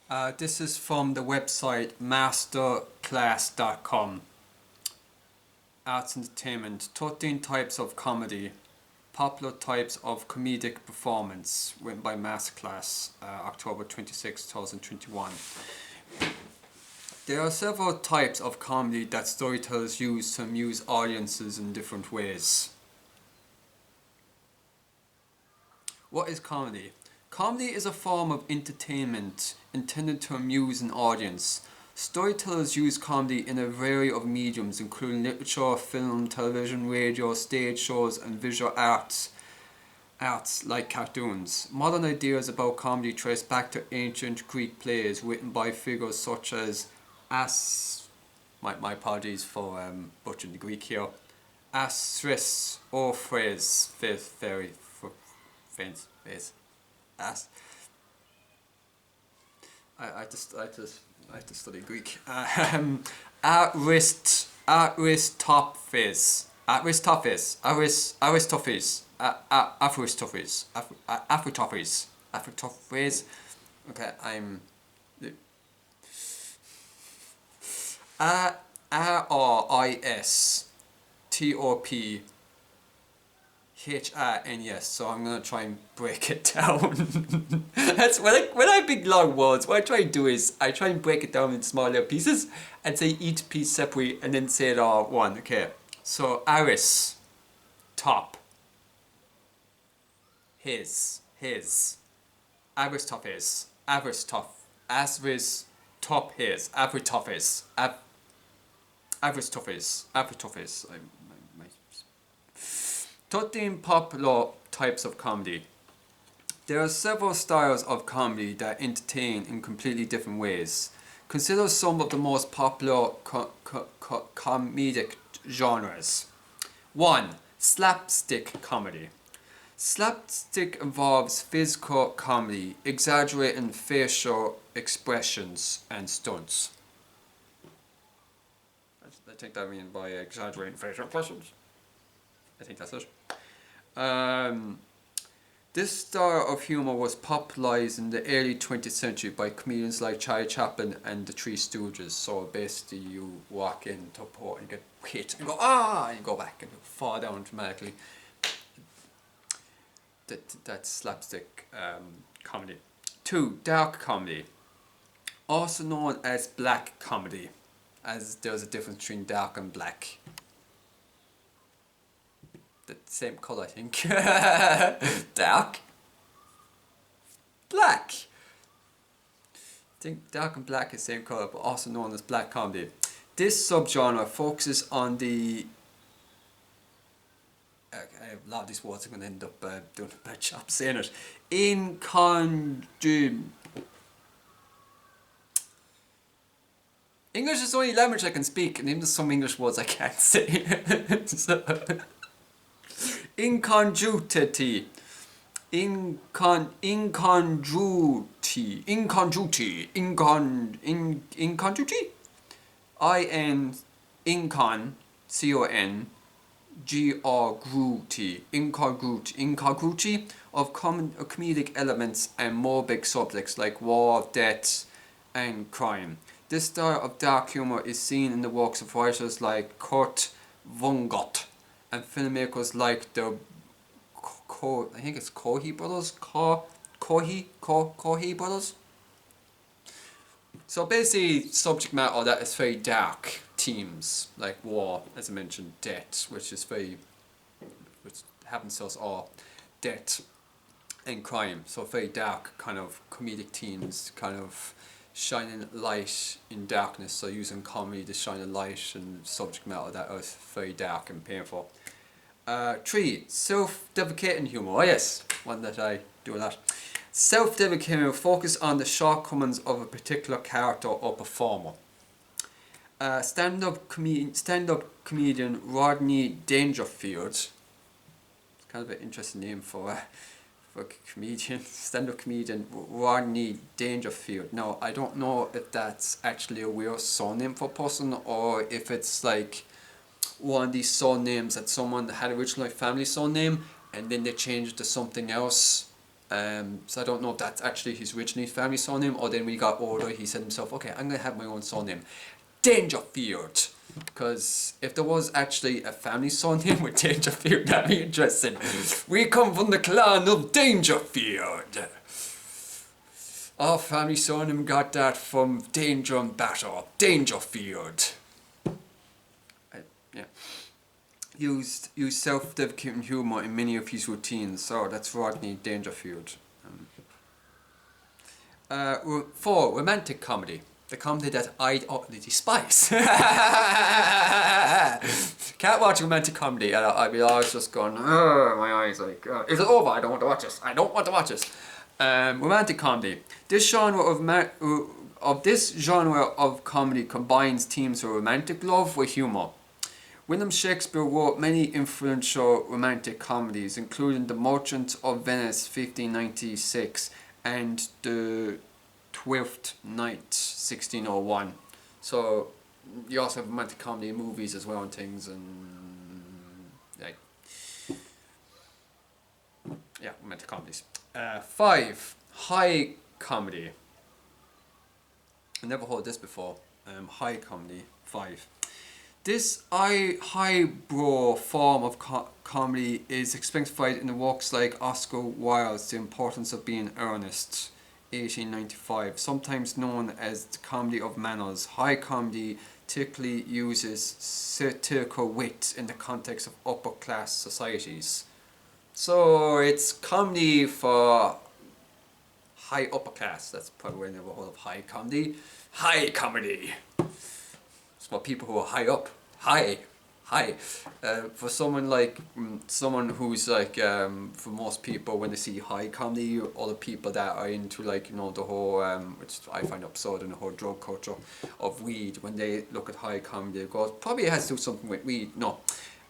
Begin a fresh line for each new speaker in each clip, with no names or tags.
This is from the website masterclass.com. Arts Entertainment, 13 types of comedy, popular types of comedic performance, written by Masterclass, October 26, 2021. There are several types of comedy that storytellers use to amuse audiences in different ways. What is comedy? Comedy is a form of entertainment intended to amuse an audience. Storytellers use comedy in a variety of mediums, including literature, film, television, radio, stage shows, and visual arts like cartoons. Modern ideas about comedy trace back to ancient Greek plays written by figures such as my apologies for butchering the Greek here. Astris, Orpheus, very fancy face. I have to study Greek. Aristophanes. Okay, I'm Aristophanes, so I'm gonna try and break it down. That's when I pick long words, what I try to do is I try and break it down in smaller pieces and say each piece separately and then say it all one. Okay, so Aris, top, his, Aristophanes, Aristophanes, top his, Aristophanes, Aristophanes. 13 popular types of comedy. There are several styles of comedy that entertain in completely different ways. Consider some of the most popular comedic genres. 1. Slapstick comedy. Slapstick involves physical comedy, exaggerating facial expressions and stunts. I think that means by exaggerating facial expressions. I think that's it. This style of humor was popularized in the early 20th century by comedians like Charlie Chaplin and the Three Stooges. So basically you walk into a port and get hit and go ah, and you go back and you fall down dramatically. That's slapstick comedy. 2. Dark comedy, also known as black comedy, as there's a difference between dark and black. The same colour, I think. Dark, black. I think dark and black is the same colour, but also known as black comedy. This subgenre focuses on the... a lot of these words are going to end up doing a bad job saying it. English is the only language I can speak, and even there's some English words I can't say. Incongruity, incongruity, incongruity of comedic elements and morbid subjects like war, death, and crime. This style of dark humor is seen in the works of writers like Kurt Vonnegut and filmmakers like the I think it's Coen brothers. Coen brothers. So basically, subject matter that is very dark themes like war, as I mentioned, death, which happens to us all, death and crime. So very dark kind of comedic themes, kind of shining light in darkness. So using comedy to shine a light and subject matter that is very dark and painful. 3. Self-deprecating humor. Oh yes, one that I do a lot. Self-deprecating humor focus on the shortcomings of a particular character or performer. Stand-up comedian Rodney Dangerfield. It's kind of an interesting name for a comedian. Stand-up comedian Rodney Dangerfield. Now, I don't know if that's actually a weird surname for a person or if it's like one of these surnames that someone had originally family surname and then they changed to something else So I don't know if that's actually his originally family surname, or then when he got older he said himself, okay, I'm going to have my own surname, Dangerfield. Because if there was actually a family surname with Dangerfield, that'd be interesting. We come from the clan of Dangerfield. Our family surname got that from danger and battle, Dangerfield. Yeah. Used self-deprecating humour in many of his routines. So that's Rodney Dangerfield. 4. Romantic comedy. The comedy that I despise. Can't watch romantic comedy. I'll be always just going, my eyes like, is it over? I don't want to watch this. I don't want to watch this. Romantic comedy. This genre of comedy combines themes of romantic love with humour. William Shakespeare wrote many influential romantic comedies, including The Merchant of Venice, 1596, and The Twelfth Night, 1601. So you also have romantic comedy movies as well and things, and like, yeah, romantic comedies. 5. High comedy. I never heard this before. High comedy. 5. This highbrow form of comedy is exemplified in the works like Oscar Wilde's The Importance of Being Earnest, 1895, sometimes known as the comedy of manners. High comedy typically uses satirical wit in the context of upper class societies. So it's comedy for high upper class. That's probably why I never heard of high comedy. High comedy. It's for people who are high up. High. For someone like someone who's like for most people, when they see high comedy, other people that are into, like, you know, the whole which I find absurd, in the whole drug culture of weed, when they look at high comedy, it goes, probably it has to do something with weed. No,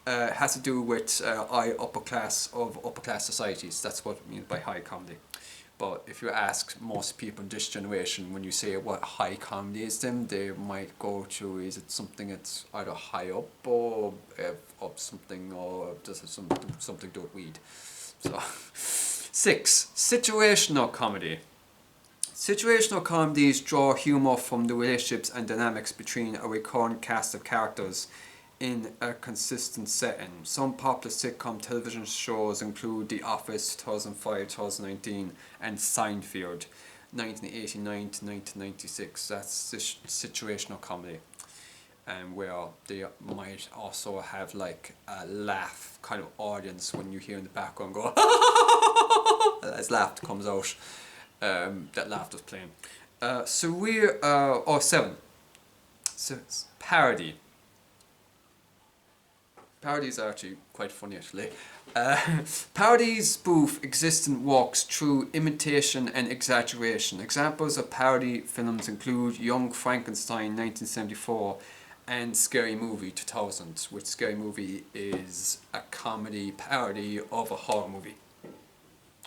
it has to do with upper class societies. That's what it means by high comedy. But if you ask most people in this generation, when you say what high comedy is, them, they might go to, is it something that's either high up or up something, or does it something to do with weed? So, 6. Situational comedy. Situational comedies draw humour from the relationships and dynamics between a recurrent cast of characters in a consistent setting. Some popular sitcom television shows include The Office, 2005, 2019, and Seinfeld, 1989 to 1996. That's situational comedy, and where they might also have like a laugh kind of audience when you hear in the background go as laughter comes out. That laughter's playing. Surreal, or 7. So, parody. Parodies are actually quite funny, actually. Parodies spoof existing works through imitation and exaggeration. Examples of parody films include Young Frankenstein, 1974, and Scary Movie, 2000, which Scary Movie is a comedy parody of a horror movie.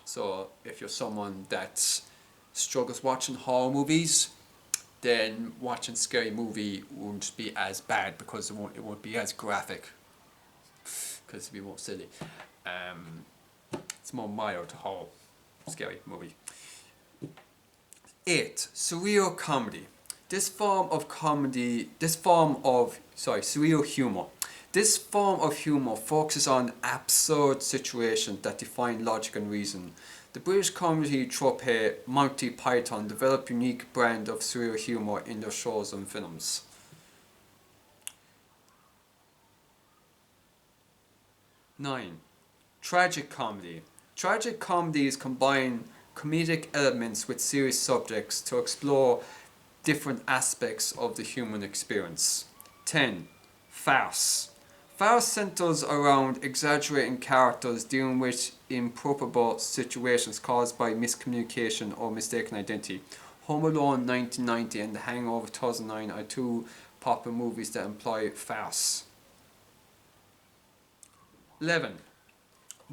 So if you're someone that struggles watching horror movies, then watching Scary Movie won't be as bad, because it won't be as graphic, because it'd be more silly. It's more mild to horror. Scary Movie. 8. Surreal comedy. Surreal humour. This form of humour focuses on absurd situations that defy logic and reason. The British comedy troupe Monty Python developed a unique brand of surreal humour in their shows and films. 9. Tragic comedy. Tragic comedies combine comedic elements with serious subjects to explore different aspects of the human experience. 10. Farce. Farce centers around exaggerating characters dealing with improbable situations caused by miscommunication or mistaken identity. Home Alone 1990 and The Hangover 2009 are two popular movies that employ farce. 11.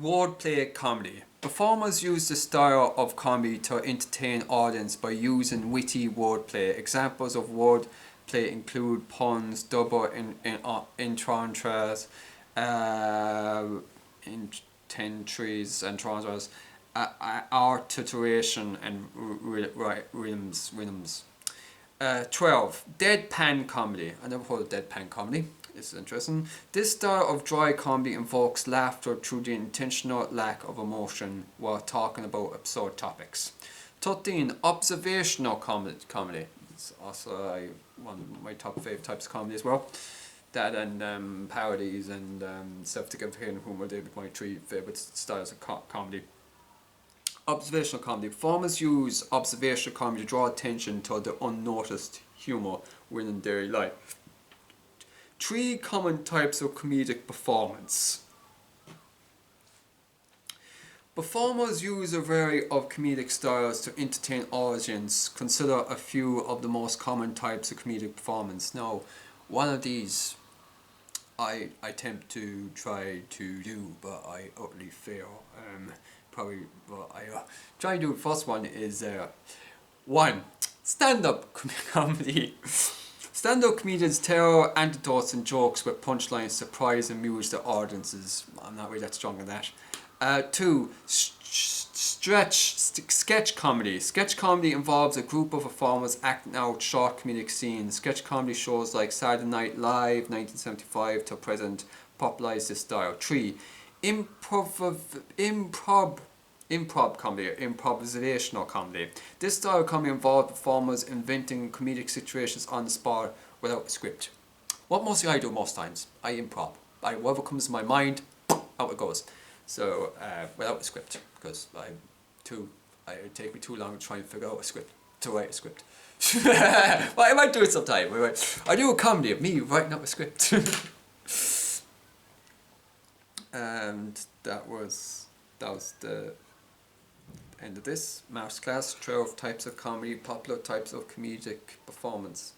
Wordplay comedy. Performers use the style of comedy to entertain audience by using witty wordplay. Examples of wordplay include puns, double entendres, entries and transfers, articulation and rhythms. 12. Deadpan comedy. I never heard of deadpan comedy. It's interesting. This style of dry comedy invokes laughter through the intentional lack of emotion while talking about absurd topics. 13. Observational comedy. It's also one of my top 5 types of comedy as well. That and parodies and self-deprecating humor, they be my 3 favourite styles of comedy. Observational comedy. Performers use observational comedy to draw attention to the unnoticed humour within daily life. 3 common types of comedic performance. Performers use a variety of comedic styles to entertain audience. Consider a few of the most common types of comedic performance. Now, one of these I attempt to try to do, but I utterly fail. Probably, well, I try to do. The first one is 1. Stand-up comedy. Stand-up comedians tell anecdotes and jokes with punchlines, surprise and amuse the audiences. I'm not really that strong on that. 2. Sketch comedy. Sketch comedy involves a group of performers acting out short comedic scenes. Sketch comedy shows like Saturday Night Live, 1975 to present, popularized this style. 3. Improv comedy, improvisational comedy. This style of comedy involves performers inventing comedic situations on the spot without a script. What mostly I do most times, I improv. Whatever comes to my mind, out it goes. So without a script, because it take me too long to try and figure out a script, to write a script. Well, I might do it sometime. I do a comedy of me writing up a script. And that was the end of this masterclass. 12 types of comedy, popular types of comedic performance.